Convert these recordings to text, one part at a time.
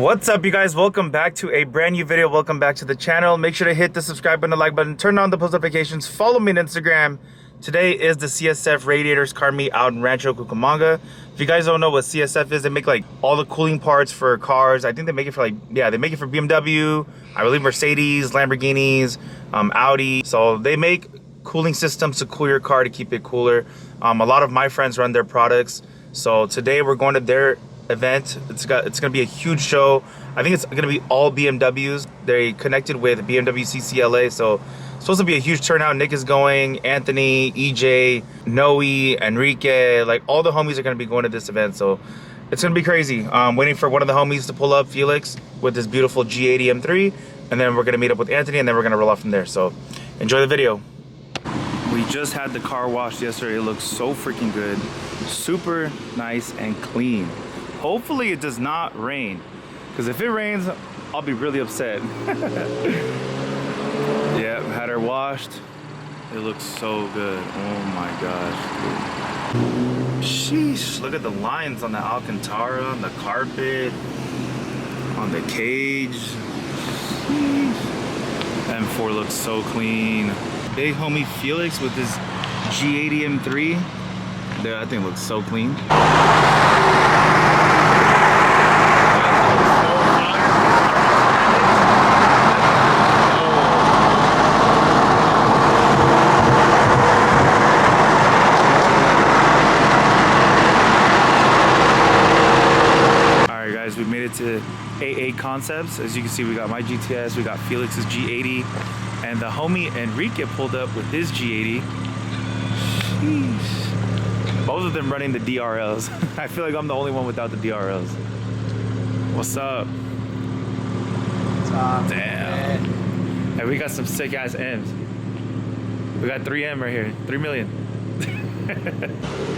What's up, you guys? Welcome back to a brand new video. Welcome back to the channel. Make sure to hit the subscribe button, the like button, turn on the post notifications, follow me on Instagram. Today is the CSF Radiators car meet out in Rancho Cucamonga. If you guys don't know what CSF is, they make like all the cooling parts for cars. I think they make it for they make it for BMW, I believe Mercedes, Lamborghinis, Audi. So they make cooling systems to cool your car, to keep it cooler. A lot of my friends run their products. So today we're going to their event. It's gonna be a huge show. I think it's gonna be all BMWs. They connected with BMW CCLA, so it's supposed to be a huge turnout. Nick is going, Anthony, EJ, Noe, Enrique, like all the homies are gonna be going to this event, so it's gonna be crazy. Waiting for one of the homies to pull up, Felix, with this beautiful G80 M3, and then we're gonna meet up with Anthony, and then we're gonna roll off from there. So enjoy the video. We just had the car washed yesterday. It looks so freaking good, super nice and clean. Hopefully it does not rain, because if it rains, I'll be really upset. Yeah, had her washed. It looks so good. Oh my gosh, dude. Sheesh, look at the lines on the Alcantara, on the carpet, on the cage. Sheesh. M4 looks so clean. Big homie Felix with his G80 M3. There, I think it looks so clean. We made it to AA Concepts. As you can see, we got my GTS, we got Felix's G80, and the homie Enrique pulled up with his G80. Sheesh. Both of them running the DRLs. I feel like I'm the only one without the DRLs. What's up? What's up? Damn. Hey, we got some sick ass M's. We got 3M right here, 3 million.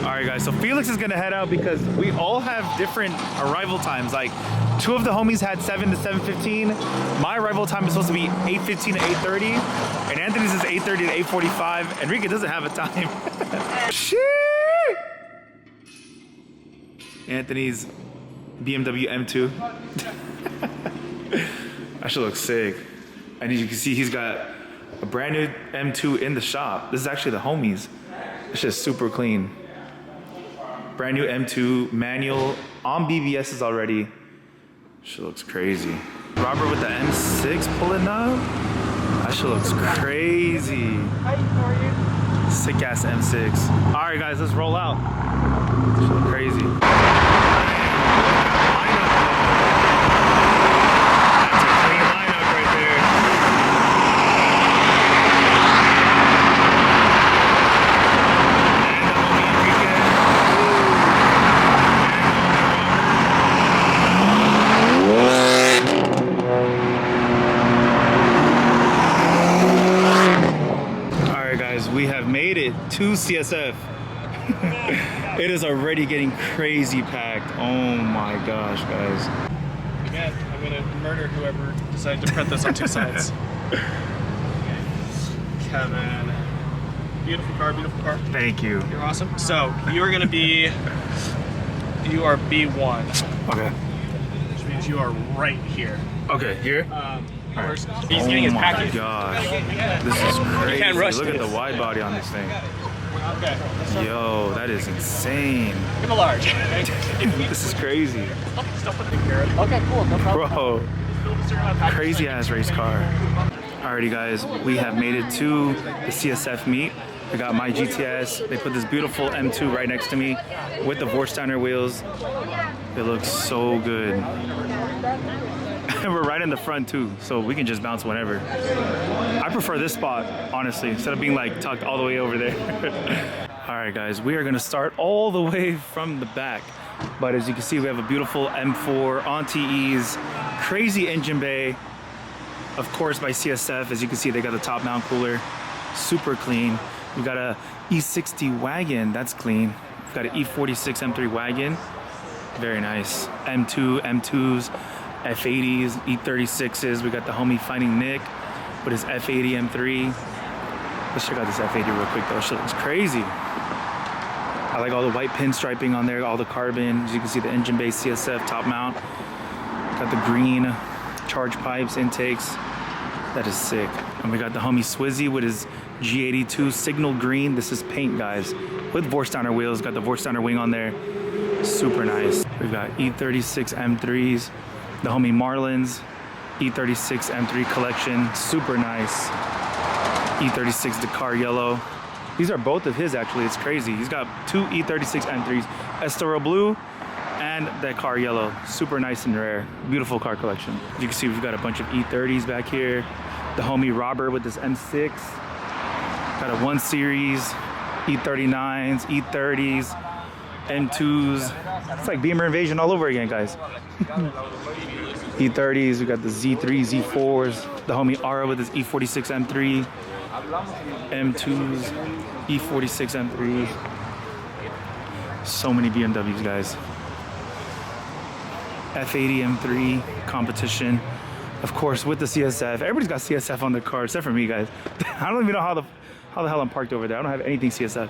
Alright guys, so Felix is gonna head out because we all have different arrival times. Like, two of the homies had 7 to 7:15. My arrival time is supposed to be 8:15 to 8:30, and Anthony's is 8:30 to 8:45. Enrique doesn't have a time. Shit! Anthony's BMW M2. That should look sick. And as you can see, he's got a brand new M2 in the shop. This is actually the homies. It's just super clean. Brand new M2 manual on BBS's already. Shit looks crazy. Robert with the M6 pulling up. That shit looks crazy. Sick ass M6. All right guys, let's roll out. Shit look crazy. We have made it to CSF. It is already getting crazy packed. Oh my gosh, guys. Again, I'm gonna murder whoever decided to print this on two sides. Kevin. Beautiful car, beautiful car. Thank you. You're awesome. So, you are B1. Okay. Which means you are right here. Okay, here? Right. He's getting his package. Oh my gosh. This is crazy. You can't rush Look this. at the wide body on this thing. Okay. Yo, that is insane. Give him a large. This is crazy. Okay, cool. No problem. Bro, crazy ass race car. Alrighty guys, we have made it to the CSF meet. I got my GTS. They put this beautiful M2 right next to me with the Vorsteiner wheels. It looks so good. And we're right in the front too, so we can just bounce whenever. I prefer this spot, honestly, instead of being like tucked all the way over there. All right guys, we are gonna start all the way from the back. But as you can see, we have a beautiful M4 on TEs, crazy engine bay. Of course by CSF, as you can see, they got the top mount cooler, super clean. We got a E60 wagon, that's clean. We've got an E46 M3 wagon, very nice. M2s, F80s, E36s. We got the homie Finding Nick with his F80 M3. Let's check out this F80 real quick though. Shit looks crazy. I like all the white pinstriping on there, all the carbon. As you can see, the engine bay CSF top mount. Got the green charge pipes, intakes. That is sick. And we got the homie Swizzy with his G82 signal green. This is paint, guys, with Vorsteiner wheels. Got the Vorsteiner wing on there. Super nice. We've got E36 M3s, the homie Marlins E36 M3 collection. Super nice. E36 Dakar yellow. These are both of his, actually. It's crazy. He's got two E36 M3s, Estero blue and Dakar yellow. Super nice and rare. Beautiful car collection. You can see we've got a bunch of E30s back here. The homie Robert with this M6. Got a 1 Series, E39s, E30s, M2s. It's like Beamer Invasion all over again, guys. E30s, we got the Z3, Z4s. The homie Ara with his E46 M3. M2s, E46 M3s. So many BMWs, guys. F80 M3 competition. Of course, with the CSF. Everybody's got CSF on their car, except for me, guys. I don't even know how the hell I'm parked over there. I don't have anything CSF.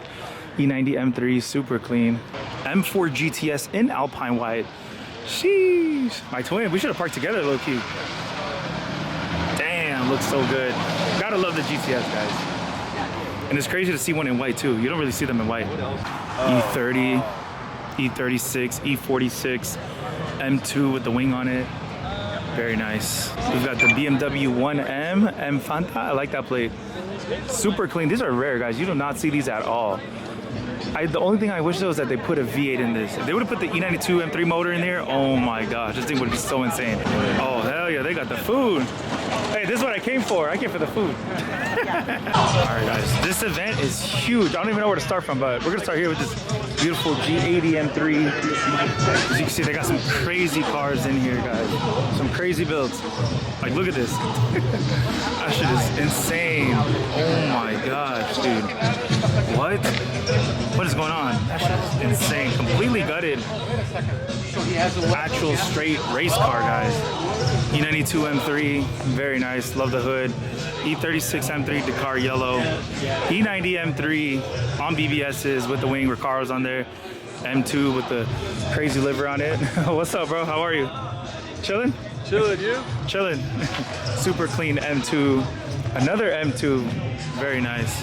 E90 M3, super clean. M4 GTS in Alpine White. Sheesh. My twin, we should have parked together, low-key. Damn, looks so good. Gotta love the GTS, guys. And it's crazy to see one in white, too. You don't really see them in white. E30, E36, E46, M2 with the wing on it. Very nice. We've got the BMW M Fanta. I like that plate. Super clean. These are rare, guys. You do not see these at all. The only thing I wish though is that they put a V8 in this. If they would have put the E92 M3 motor in there, oh my gosh, this thing would be so insane. Oh hell yeah, they got the food. Hey, this is what I came for. I came for the food. Alright guys, this event is huge. I don't even know where to start from, but we're gonna start here with this beautiful G80 M3. As you can see, they got some crazy cars in here, guys. Some crazy builds. Like, look at this. That shit is insane. Oh my gosh, dude. What? What is going on? That shit is insane. Completely gutted. Actual straight race car, guys. E92 M3, very nice. Love the hood. E36 M3 Dakar yellow. E90 M3 on BBS's with the wing Recaros on there. M2 with the crazy liver on it. What's up, bro? How are you? Chilling? Chilling, you? Chilling. Super clean M2. Another M2, very nice.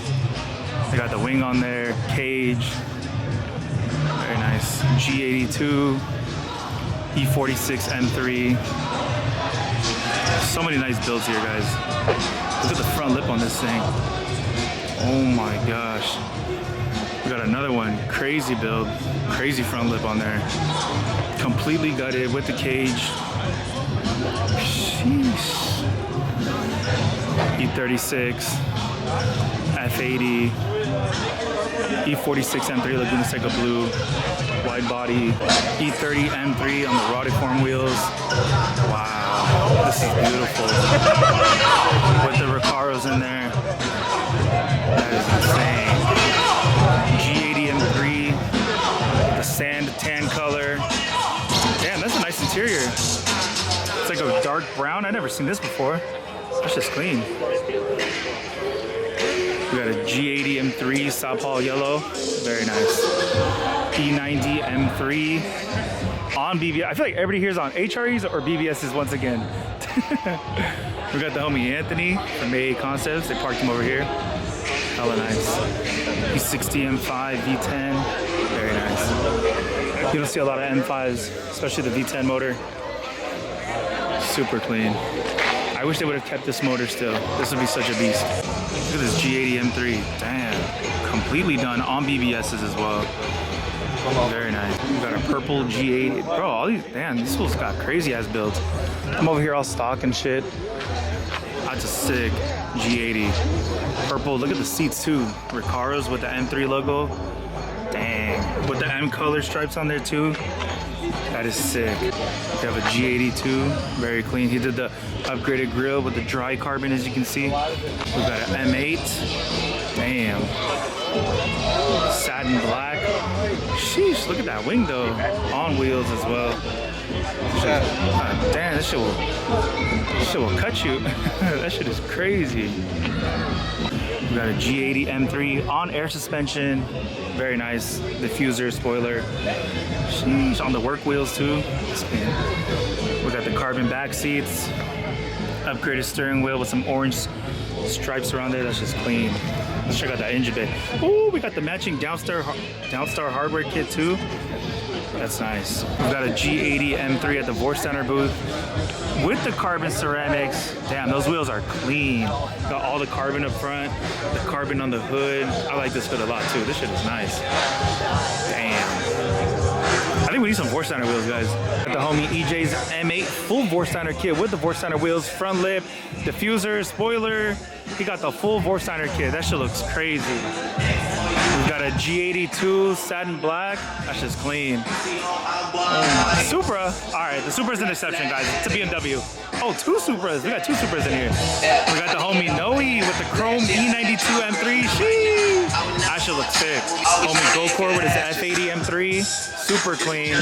They got the wing on there, cage. Very nice. G82, E46 M3. So many nice builds here, guys. Look at the front lip on this thing. Oh my gosh. We got another one. Crazy build. Crazy front lip on there. Completely gutted with the cage. Sheesh. E36, F80, E46 M3 Laguna Seca blue, wide body, E30 M3 on the Rodiform wheels. Wow, this is beautiful. With the Recaros in there. That is insane. G80 M3, the sand tan color. Damn, that's a nice interior. It's like a dark brown. I've never seen this before. That's just clean. We got a G80 M3 Sao Paulo yellow. Very nice. E90 M3 on BBS. I feel like everybody here is on HREs or BBSs once again. We got the homie Anthony from AA Concepts. They parked him over here. Hella nice. E60 M5 V10. Very nice. You don't see a lot of M5s, especially the V10 motor. Super clean. I wish they would have kept this motor still. This would be such a beast. Look at this G80 M3. Damn. Completely done on BBSs as well. Very nice. We got a purple G80. Bro, all these, damn, these fools got crazy ass builds. I'm over here all stock and shit. That's a sick G80. Purple, look at the seats too. Recaros with the M3 logo. Dang. With the M color stripes on there too. That is sick. We have a G82, very clean. He did the upgraded grille with the dry carbon, as you can see. We've got an M8. Damn. Satin black. Sheesh, look at that wing though. On wheels as well. God, damn, this shit will cut you. That shit is crazy. We got a G80 M3 on air suspension. Very nice. Diffuser, spoiler. Sheesh, on the work wheels too. We got got the carbon back seats, upgraded steering wheel with some orange stripes around there. That's just clean. Let's check out that engine bay. Oh, we got the matching Downstar hardware kit too. That's nice. We've got a G80 M3 at the Vorsteiner booth with the carbon ceramics. Damn, those wheels are clean. Got all the carbon up front, the carbon on the hood. I like this hood a lot too. This shit is nice. Damn. I think we need some Vorsteiner wheels, guys. Got the homie EJ's M8 full Vorsteiner kit with the Vorsteiner wheels, front lip, diffuser, spoiler. He got the full Vorsteiner kit. That shit looks crazy. We've got a G82 satin black. That's just clean. Supra. All right, the Supra's an exception, guys. It's a BMW. Oh, two Supras. We got two Supras in here. We got the homie Noe with the chrome E92 M3. Sheesh. That shit looks sick. Homie Gokor with his F80 M3. Super clean.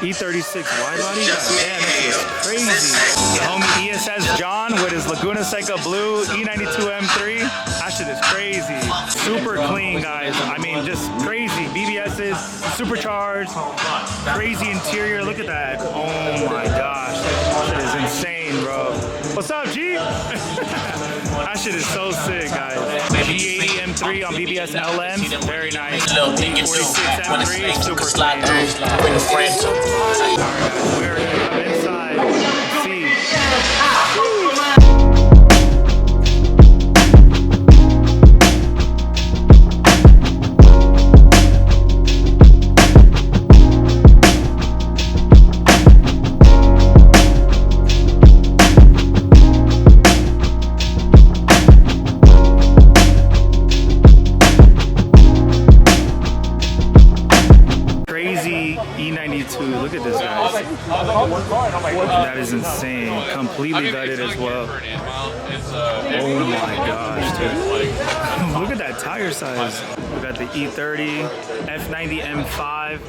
E36 wide body. Man, that shit is crazy. The homie ESS John with his Laguna Seca Blue E92 M3. That shit is crazy. Super clean, guys. I mean, just crazy. BBS's supercharged. Crazy interior. Look at that. Oh my gosh. That shit is insane, bro. What's up, G? That shit is so sick, guys. G80 M3 on BBS LMs. Very nice. 46 M3. Super clean. Alright, guys. We're gonna come inside and see. E92, look at this, guys. That is insane. Completely gutted as well. Oh my gosh, dude. Look at that tire size. We got the E30, F90 M5,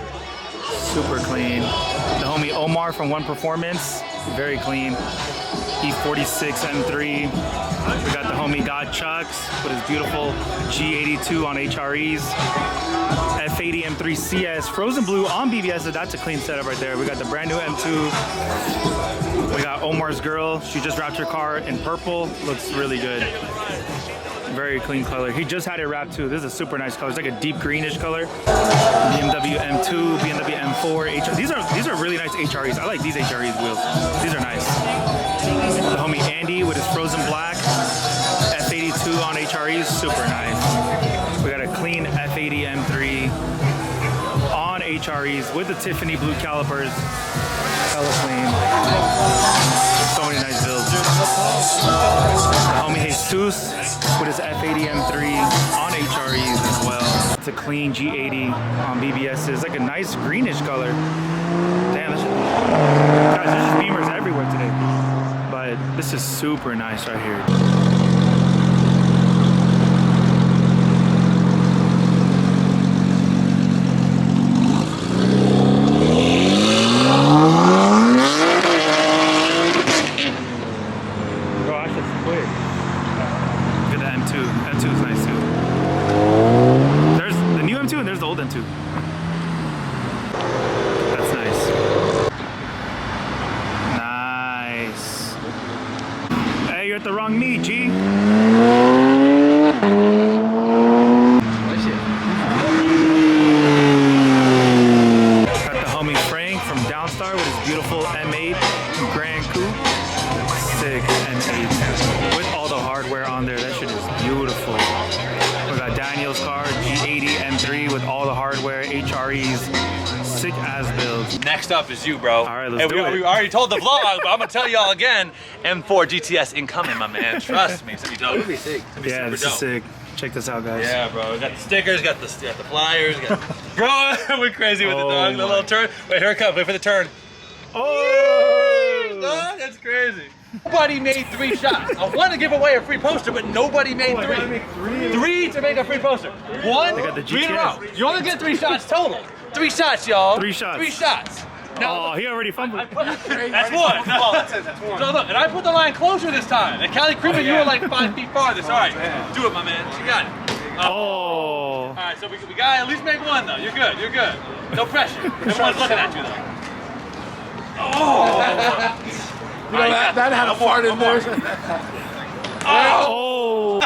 super clean. The homie Omar from One Performance, very clean. E46 M3. We got the homie God Chucks with his beautiful G82 on HREs. F80 M3 CS, Frozen Blue on BBS. That's a clean setup right there. We got the brand new M2. We got Omar's girl. She just wrapped her car in purple. Looks really good. Very clean color. He just had it wrapped too. This is a super nice color. It's like a deep greenish color. BMW M2, BMW M4, HR. These are really nice HREs. I like these HREs wheels. These are nice. The homie Andy with his frozen black. F82 on HREs, super nice. We got a clean F80 M3 on HREs with the Tiffany blue calipers. Hella clean. So many nice builds. The homie Jesus with his F80 M3 on HREs as well. It's a clean G80 on BBS. It's like a nice greenish color. Damn, guys, there's just Beamers everywhere today. But this is super nice right here. That's nice. Nice. Hey, you're at the wrong meet, G. Got the homie Frank from Downstar with his beautiful M8 Grand Coupe. Sick M8 with all the hardware on there. That shit is beautiful. We got Daniel's car, G80 M3 with all the hardware, HREs, sick ass builds. Next up is you, bro. All right, let's do it. We already told the vlog, but I'm gonna tell y'all again. M4 GTS incoming, my man. Trust me, it's gonna be dope. It'll be sick. Yeah, this is sick. Check this out, guys. Yeah, bro. We got the stickers, got the flyers, bro. We're crazy with the dog. The little turn. Wait, here it comes. Wait for the turn. Oh, dog, that's crazy. Nobody made 3 shots. I want to give away a free poster, but nobody made 3. 3 to make a free poster. 1, 3 in a row. You only get 3 shots total. 3 shots, y'all. 3 shots. 3 shots. No, he already fumbled. That's one. No, that's one. So look, and I put the line closer this time. And Callie Creamer, you were like 5 feet farthest. All right, do it, my man. You got it. Oh. All right, so we got to at least make 1 though. You're good. You're good. No pressure. Everyone's looking at you though. You know, that had a fart in there. Oh!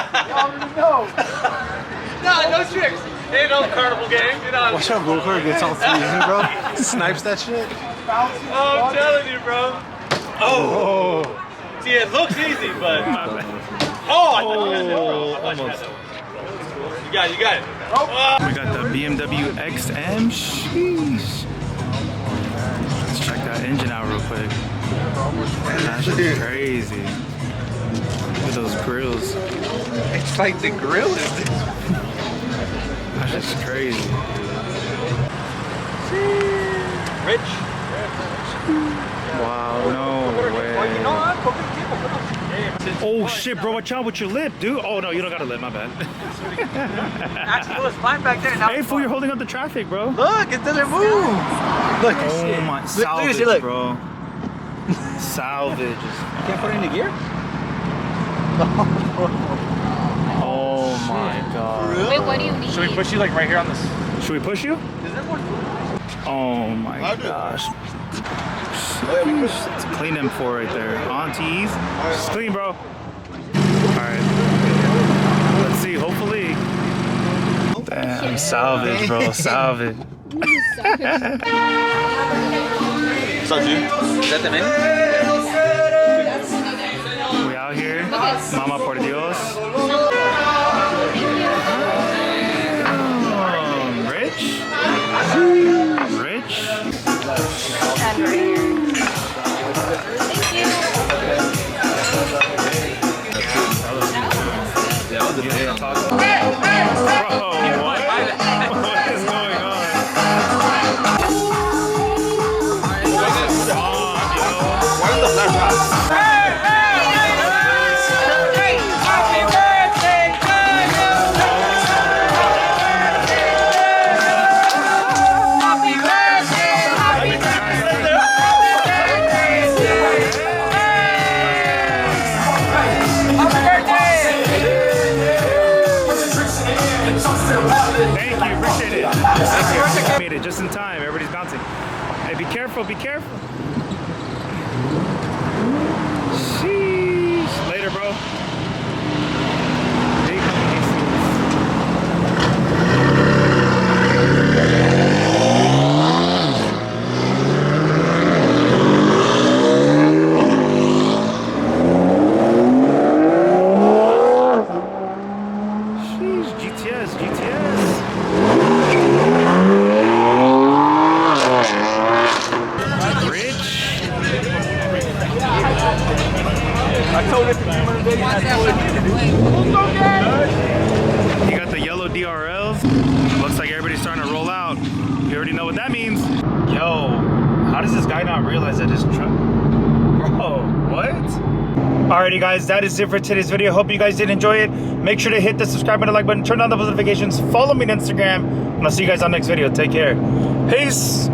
No tricks. Ain't no carnival game. You know. Watch out, Goldberg gets all three in, bro. Snipes that shit. Oh, I'm telling you, bro. Oh. See, it looks easy, but. Oh, I thought you had it, bro. I thought you had it. You got it. You got it. We got the BMW XM. Sheesh. Let's check that engine out real quick. That's just crazy. Look at those grills. It's like the grill is this. That's just crazy. Rich. Wow, no way. Oh shit, bro, watch out with your lip, dude. Oh no, you don't got a lip, my bad. Actually, it was fine back there. Now Hey, fool, you're holding up the traffic, bro. look, it doesn't move. Look, Oh my, salvage, look. bro. Salvage. You can't put it in the gear? Oh my god. Wait, what do you need? Should we push you like right here on this? Should we push you? Is there one? Oh my gosh. It's clean them four right there. Aunties. Just clean, bro. Alright. Let's see, hopefully. Damn, salvage, bro. Salvage. What's up, dude? Is that the menu? We out here. Mama por Dios. Rich? Rich? Thank you, appreciate it. Made it just in time. Everybody's bouncing. Hey, be careful, be careful. Sheesh. Later, bro. Big Sheesh, GTS, GTS. Rich. I told it to be one of the You got the yellow DRLs. Looks like everybody's starting to roll out. You already know what that means. Yo, how does this guy not realize that his truck? Bro, what? Alrighty guys, that is it for today's video. Hope you guys did enjoy it. Make sure to hit the subscribe button, like button, turn on the notifications, follow me on Instagram, and I'll see you guys on the next video. Take care. Peace.